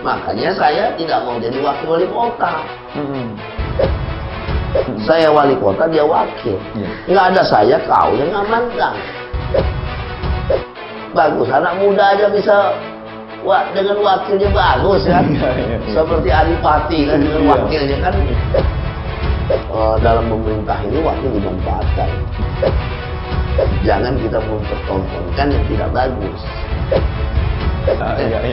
Makanya saya tidak mau jadi wakil wali kota. Saya wali kota, dia wakil. Nggak ada saya, kau yang amankan. Bagus, anak muda aja bisa dengan wakilnya bagus kan. Seperti Adipati kan dengan wakilnya kan. Dalam pemerintah ini wakil dimanfaatkan. Jangan kita mempertontonkan yang tidak bagus.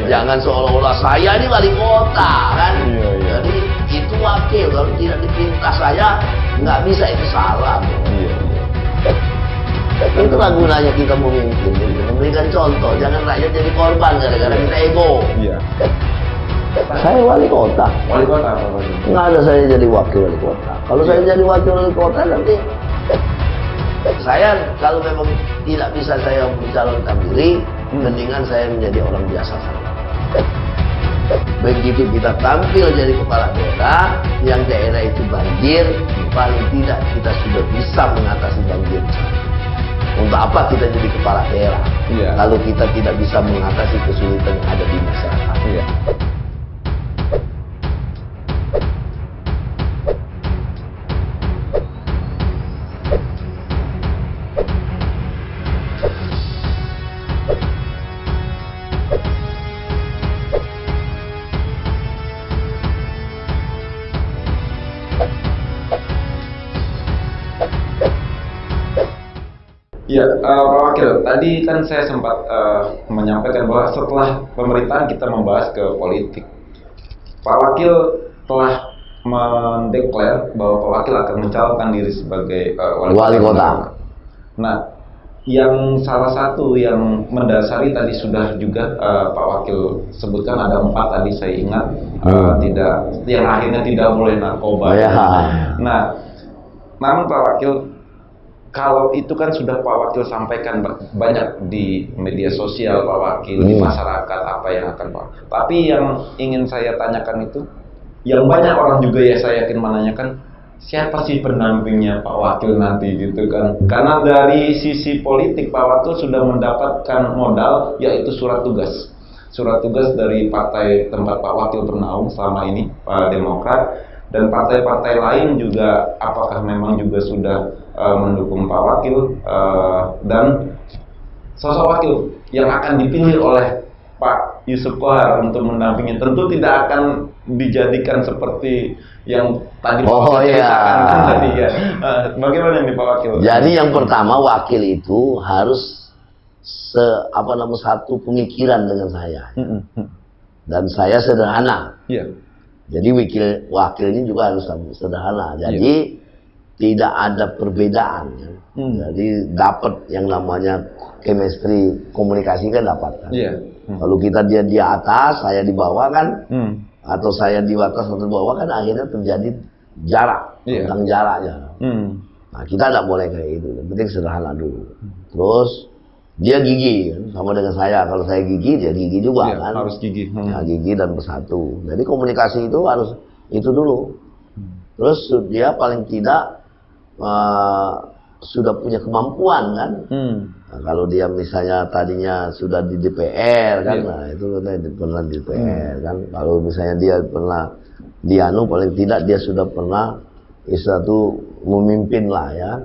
Jangan seolah-olah saya ini wali kota kan. Jadi itu wakil, kalau tidak diperintah saya nggak bisa, itu salah. Itulah gunanya kita memimpin, memberikan contoh. Jangan rakyat jadi korban gara-gara kita ego. Saya wali kota. Wali kota apa Pak? Nggak ada saya jadi wakil wali kota. Kalau saya jadi wakil wali kota nanti saya, kalau memang tidak bisa saya mencalonkan diri, mendingan saya menjadi orang biasa saja. Begitu kita tampil jadi kepala daerah, yang daerah itu banjir, paling tidak kita sudah bisa mengatasi banjir. Untuk apa kita jadi kepala daerah kalau kita tidak bisa mengatasi kesulitan yang ada di masyarakat? Ya, Pak Wakil, tadi kan saya sempat menyampaikan bahwa setelah pemerintahan kita membahas ke politik. Pak Wakil telah mendeklar bahwa Pak Wakil akan mencalonkan diri sebagai wali kota. Nah, yang salah satu yang mendasari tadi sudah juga Pak Wakil sebutkan, ada 4 tadi saya ingat, yang akhirnya tidak boleh narkoba. Nah, namun Pak Wakil, kalau itu kan sudah Pak Wakil sampaikan banyak di media sosial Pak Wakil, di masyarakat apa yang akan Pak. Tapi yang ingin saya tanyakan itu, yang banyak orang juga ya saya yakin menanyakan, siapa sih pendampingnya Pak Wakil nanti gitu kan? Karena dari sisi politik Pak Wakil sudah mendapatkan modal, yaitu surat tugas. Surat tugas dari partai tempat Pak Wakil bernaung selama ini, Pak Demokrat, dan partai-partai lain juga apakah memang juga sudah mendukung Pak Wakil, dan sosok wakil yang akan dipilih oleh Pak Yusuf Kohar untuk mendampingi tentu tidak akan dijadikan seperti yang tadi Pak Wakil ceritakan tadi ya. Bagaimana nih Pak Wakil? Jadi yang pertama, wakil itu harus satu pemikiran dengan saya. Dan saya sederhana. Jadi wakil ini juga harus sederhana. Jadi tidak ada perbedaan. Jadi dapat yang namanya chemistry, komunikasi kan dapat kan. Kalau kita dia di atas, saya di bawah kan, atau saya di atas atau di bawah kan, akhirnya terjadi jarak, tentang jaraknya. Nah, kita tidak boleh kayak itu. Yang penting sederhana dulu. Terus dia gigi kan? Sama dengan saya. Kalau saya gigi, dia gigi juga kan. Harus gigi. Nah, gigi dan bersatu. Jadi komunikasi itu harus itu dulu. Terus dia paling tidak sudah punya kemampuan kan. Nah, kalau dia misalnya tadinya sudah di DPR kan, nah itu pernah di DPR kan. Kalau misalnya dia pernah di paling tidak dia sudah pernah memimpin lah ya.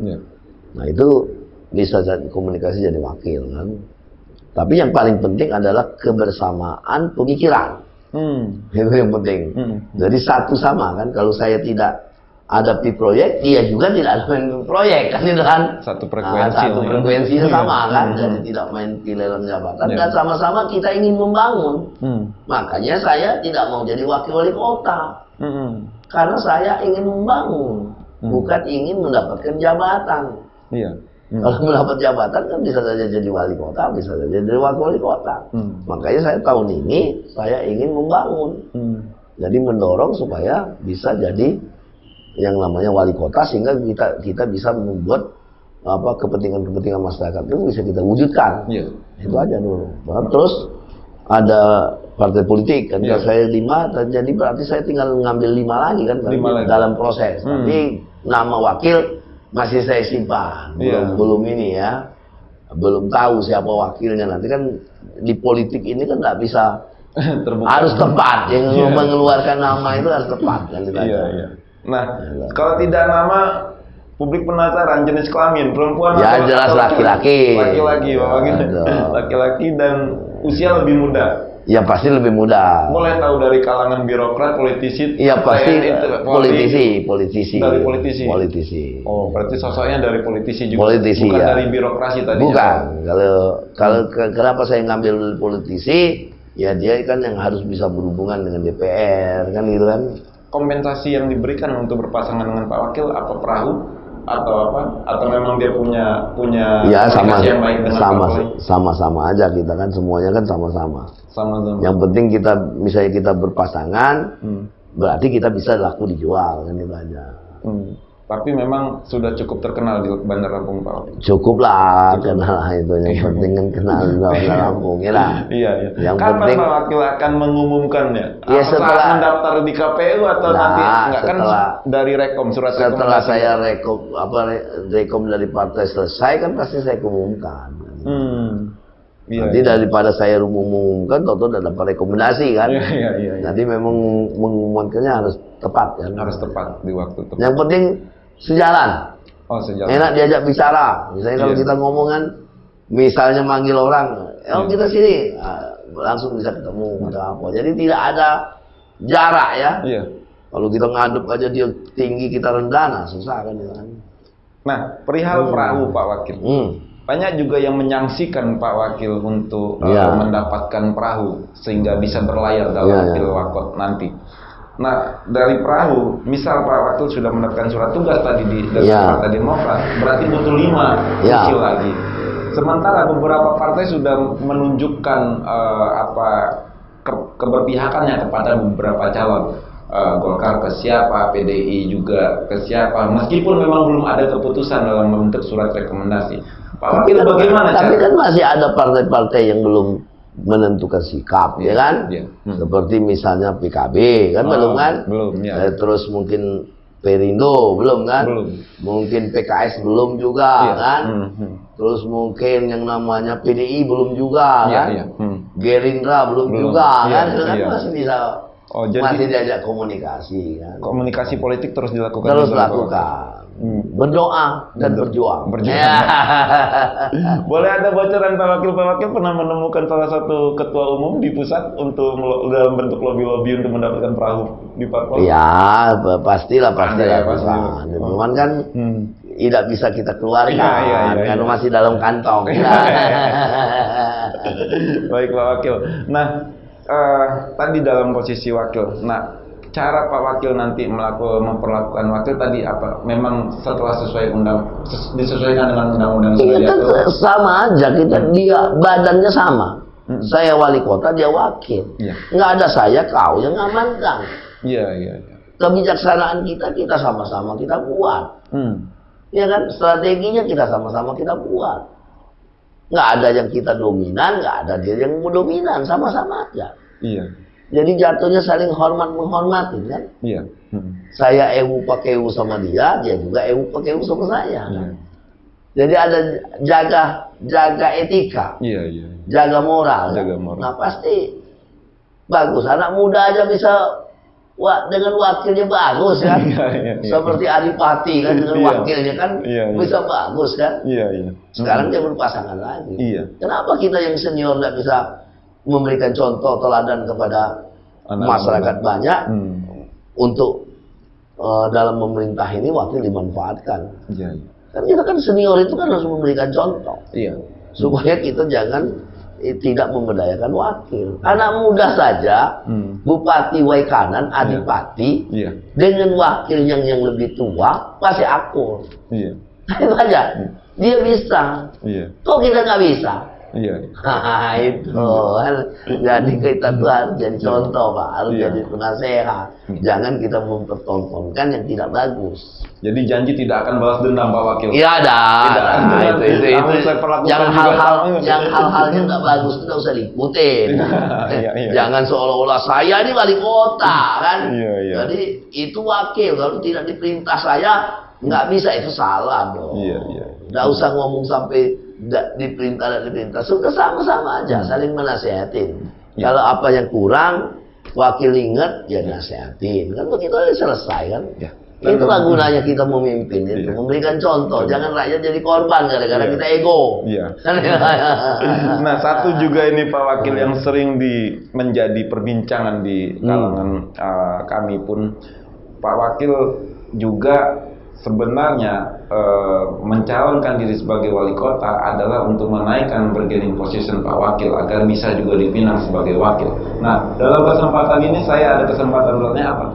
Nah itu bisa jadi komunikasi, jadi wakil kan. Tapi yang paling penting adalah kebersamaan pemikiran. Itu yang penting. Jadi satu sama kan. Kalau saya tidak ada proyek, dia juga tidak ada main proyek kan, itu kan satu frekuensi, frekuensinya sama kan. Jadi tidak main lelang jabatan, dan sama-sama kita ingin membangun. Makanya saya tidak mau jadi wakil wali kota, karena saya ingin membangun, bukan ingin mendapatkan jabatan. Kalau mendapat jabatan kan bisa saja jadi wali kota, bisa saja jadi wakil wali kota. Makanya saya tahun ini saya ingin membangun, jadi mendorong supaya bisa jadi yang namanya wali kota, sehingga kita bisa membuat kepentingan masyarakat itu bisa kita wujudkan. Itu aja dulu. Terus ada partai politik kan, saya 5, jadi berarti saya tinggal ngambil 5 lagi kan, dalam proses. Tapi nama wakil masih saya simpan, belum ini ya, belum tahu siapa wakilnya. Nanti kan di politik ini kan nggak bisa Terbuka. Harus tepat, yang mengeluarkan nama itu harus tepat kan gitu aja. Iya. Nah, kalau tidak nama, publik penasaran jenis kelamin perempuan ya jelas laki-laki. Laki-laki dan usia lebih muda. Ya pasti lebih muda. Boleh tahu dari kalangan birokrat, politisi? Iya pasti politisi. Dari politisi. Politisi. Oh, berarti sosoknya dari politisi juga. Politisi, bukan ya. dari birokrasi tadi. Bukan. Kalau kenapa saya ngambil politisi? Ya dia kan yang harus bisa berhubungan dengan DPR kan gitu kan. Kompensasi yang diberikan untuk berpasangan dengan Pak Wakil apa perahu atau apa? Atau memang dia punya ya yang baik dengan sama-sama aja kita kan semuanya kan sama-sama. Yang penting kita misalnya kita berpasangan, berarti kita bisa laku dijual kan itu aja. Tapi memang sudah cukup terkenal di Bandar Lampung Pak Wakil. Cukup lah, kenal itu yang penting kan kenal di Bandar Lampung ya lah. Iya. Yang kapan penting Pak Wakil akan mengumumkannya? Ya setelah mendaftar di KPU atau nanti enggak kan dari rekom surat rekomendasi. Setelah saya rekom dari partai selesai kan pasti saya umumkan. Nanti daripada saya mengumumkan, tahu-tahu udah dapat rekomendasi kan. Iya. Jadi memang mengumumkannya harus tepat kan. Harus tepat di waktu tepat. Yang penting sejalan. Oh, sejalan. Enak diajak bicara. Misalnya kalau kita ngomongan, misalnya manggil orang, kita sini, langsung bisa ketemu atau apa. Jadi tidak ada jarak ya. Iya. Kalau kita ngadep aja dia tinggi, kita rendah, nah susah kan. Nah, perihal perahu Pak Wakil. Banyak juga yang menyaksikan Pak Wakil untuk mendapatkan perahu sehingga bisa berlayar dalam Pilwakot nanti. Nah, dari perahu, misal Pak Wakil sudah mendapatkan surat tugas tadi dari Partai Demokrat, berarti butuh 5 kursi lagi. Sementara beberapa partai sudah menunjukkan keberpihakannya kepada beberapa calon. Golkar ke siapa, PDI juga ke siapa, meskipun memang belum ada keputusan dalam membentuk surat rekomendasi. Pak Wakil bagaimana? Tapi kan masih ada partai-partai yang belum menentukan sikap, ya kan? Seperti misalnya PKB, kan belum kan? Belum, terus mungkin Perindo, belum kan? Belum. Mungkin PKS belum juga, kan? Terus mungkin yang namanya PDI belum juga, kan? Gerindra belum juga, kan? Masih bisa, masih diajak komunikasi, kan? Komunikasi politik terus dilakukan. Terus lakukan. Berdoa dan berjuang. Boleh ada bocoran Pak Wakil pernah menemukan salah satu ketua umum di pusat untuk dalam bentuk lobby-lobby untuk mendapatkan perahu di parpol? Ya, pastilah. Cuman kan tidak bisa kita keluarkan karena masih dalam kantong. Baik Pak Wakil. Nah, tadi dalam posisi wakil. Nah, cara Pak Wakil nanti memperlakukan wakil tadi apa? Memang setelah disesuaikan dengan undang-undang sudah diatur. Sama aja dia badannya sama. Saya wali kota, dia wakil. Nggak ada saya, kau yang ngamankan. Iya. Kebijaksanaan kita sama-sama kita buat. Ya kan, strateginya kita sama-sama kita buat. Nggak ada yang kita dominan, nggak ada dia yang dominan, sama-sama aja. Iya. Jadi jatuhnya saling hormat-menghormati kan? Iya. Saya pakai sama dia juga pakai sama saya. Kan? Jadi ada jaga etika. Iya. Jaga moral. Nah pasti bagus. Anak muda aja bisa dengan wakilnya bagus kan? Seperti Adipati kan dengan wakilnya kan bisa bagus kan? Iya. Sekarang dia berpasangan lagi. Iya. Kenapa kita yang senior tidak bisa memberikan contoh teladan kepada masyarakat banyak untuk dalam memerintah ini wakil dimanfaatkan. Kan kita kan senior itu kan harus memberikan contoh. Supaya kita jangan tidak memberdayakan wakil. Anak muda saja, Bupati Waikanan, Adipati, dengan wakil yang lebih tua pasti akur. Itu aja. Dia bisa. Kok kita nggak bisa? Itu kan. Jadi kita tuh harus jadi contoh Pak, harus jadi penasehat. Jangan kita mempertontonkan yang tidak bagus. Jadi janji tidak akan balas dendam Pak Wakil. Iya ada. Itu yang hal-halnya nggak bagus itu nggak usah diikutin. Jangan seolah-olah saya ini wali kota kan. Jadi itu wakil, kalau tidak diperintah saya nggak bisa, itu salah dong. Nggak usah ngomong sampai diperintah, sudah sama-sama aja saling menasehatin. Ya. Kalau apa yang kurang, wakil ingat, ya nasihatin. Kan begitu aja selesai kan. Ya. Itulah gunanya kita memimpin itu, memberikan contoh. Jangan rakyat jadi korban gara-gara kita ego. Iya. Nah, satu juga ini Pak Wakil yang sering menjadi perbincangan di kalangan kami pun, Pak Wakil juga sebenarnya mencalonkan diri sebagai wali kota adalah untuk menaikkan bargaining position Pak Wakil agar bisa juga dipinang sebagai wakil. Nah, dalam kesempatan ini saya ada kesempatan bertanya apa?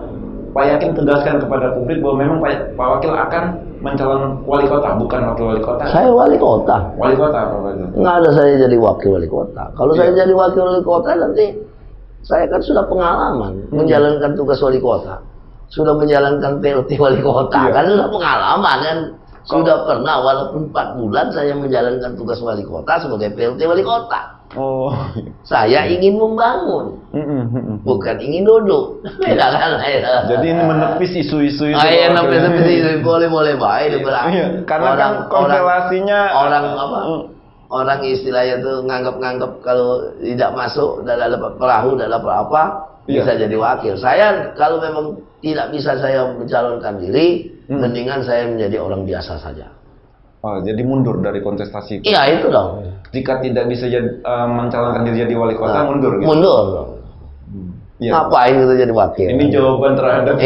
Pak Yakin tegaskan kepada publik bahwa memang Pak Wakil akan mencalon wali kota, bukan wakil wali kota. Saya wali kota. Wali kota apa Pak? Nggak ada saya jadi wakil wali kota. Kalau saya jadi wakil wali kota nanti saya kan sudah pengalaman menjalankan tugas wali kota, sudah menjalankan PLT wali kota, kan sudah pengalaman kan. Sudah pernah walaupun 4 bulan saya menjalankan tugas wali kota sebagai PLT wali kota. Oh, saya ingin membangun, bukan ingin duduk. Beda kan? Jadi ini menepis isu-isu itu. Menepis isu boleh baik. Karena kan konstelasinya orang istilahnya tuh nganggap kalau tidak masuk, tidak dapat perahu, tidak dapat apa, bisa jadi wakil. Saya kalau memang tidak bisa saya mencalonkan diri, mendingan saya menjadi orang biasa saja. Oh, jadi mundur dari kontestasi. Iya, itu dong. Jika tidak bisa mencalonkan diri jadi wali kota, mundur gitu. Mundur dong. Ngapain itu jadi wakil? Ini jawaban terhadap.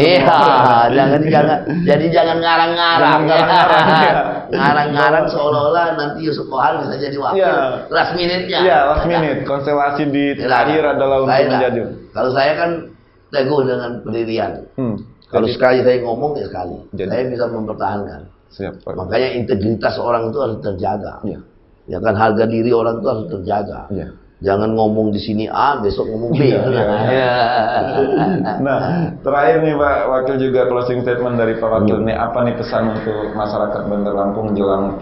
Jangan ngarang-ngarang. Ngarang-ngarang seolah-olah nanti Yusuf Kohar bisa jadi wakil. Last minute-nya. Iya, last minute. Konstelasi di akhir adalah untuk menjadi. Kalau saya kan teguh dengan pendirian. Kalau sekali saya ngomong ya sekali. Saya bisa mempertahankan. Siap, makanya integritas orang itu harus terjaga. Ya kan, harga diri orang itu harus terjaga. Jangan ngomong di sini A, besok ngomong B. Nah, terakhir nih Pak Wakil juga closing statement dari Pak Wakil nih, apa nih pesan untuk masyarakat Bandar Lampung jelang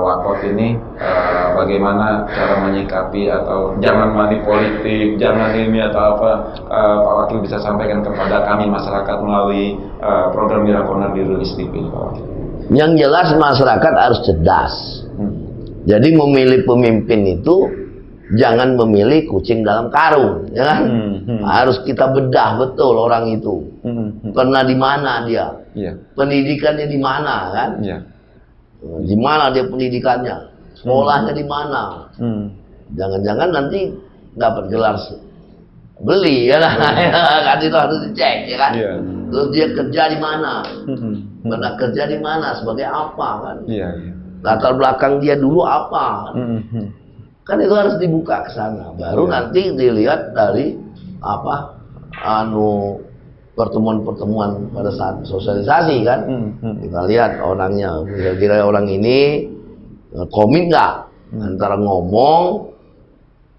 Wakot ini? Bagaimana cara menyikapi atau jangan money politik, jangan ini atau apa? Pak Wakil bisa sampaikan kepada kami masyarakat melalui program Mira Corner di Rilis TV, Pak Wakil. Yang jelas masyarakat harus cerdas. Jadi memilih pemimpin itu jangan memilih kucing dalam karung, ya kan? Harus kita bedah betul orang itu. Pernah di mana dia? Pendidikannya di mana, kan? Di mana dia pendidikannya? Sekolahnya di mana? Jangan-jangan nanti dapat gelar beli, ya kan? Kan itu harus dicek, ya kan? Terus dia kerja di mana? Pernah kerja di mana? Sebagai apa, kan? Latar belakang dia dulu apa? Kan itu harus dibuka ke sana. Baru nanti dilihat dari pertemuan-pertemuan pada saat sosialisasi, kan? Kita lihat orangnya, kira-kira orang ini komit nggak antara ngomong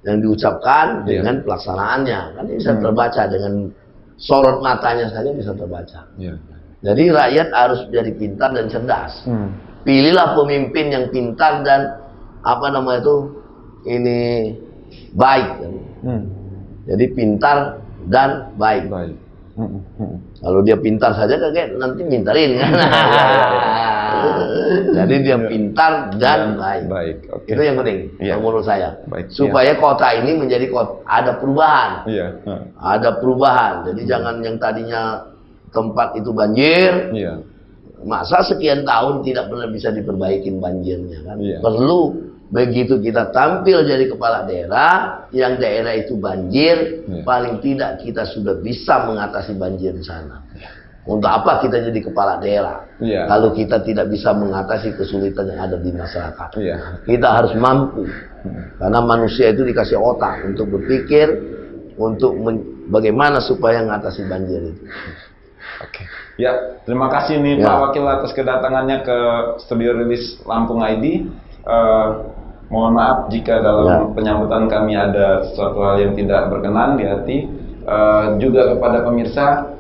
yang diucapkan dengan pelaksanaannya. Kan bisa terbaca dengan sorot matanya saja bisa terbaca. Jadi rakyat harus jadi pintar dan cerdas. Pilihlah pemimpin yang pintar dan ini baik. Jadi pintar dan baik. Kalau dia pintar saja kayak nanti mintarin, kan? Jadi dia pintar dan baik. Itu yang penting menurut saya. Supaya kota ini menjadi kota ada perubahan. Ada perubahan. Jadi jangan yang tadinya tempat itu banjir. Masa sekian tahun tidak pernah bisa diperbaikin banjirnya, kan? Perlu begitu kita tampil jadi kepala daerah, yang daerah itu banjir, paling tidak kita sudah bisa mengatasi banjir di sana. Untuk apa kita jadi kepala daerah kalau kita tidak bisa mengatasi kesulitan yang ada di masyarakat? Kita harus mampu, karena manusia itu dikasih otak untuk berpikir, untuk bagaimana supaya mengatasi banjir itu. Ya, terima kasih nih Pak Wakil atas kedatangannya ke studio Rilis Lampung ID. Mohon maaf jika dalam penyambutan kami ada sesuatu hal yang tidak berkenan di hati. Juga kepada pemirsa,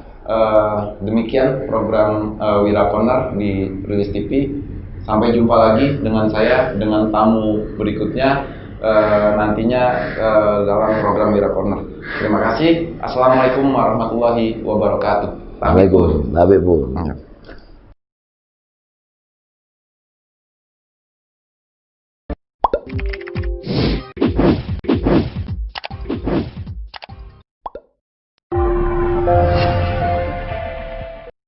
demikian program Wira Corner di Rilis TV. Sampai jumpa lagi dengan saya, dengan tamu berikutnya nantinya dalam program Wira Corner. Terima kasih. Assalamualaikum warahmatullahi wabarakatuh. Waalaikumsalam. Pak.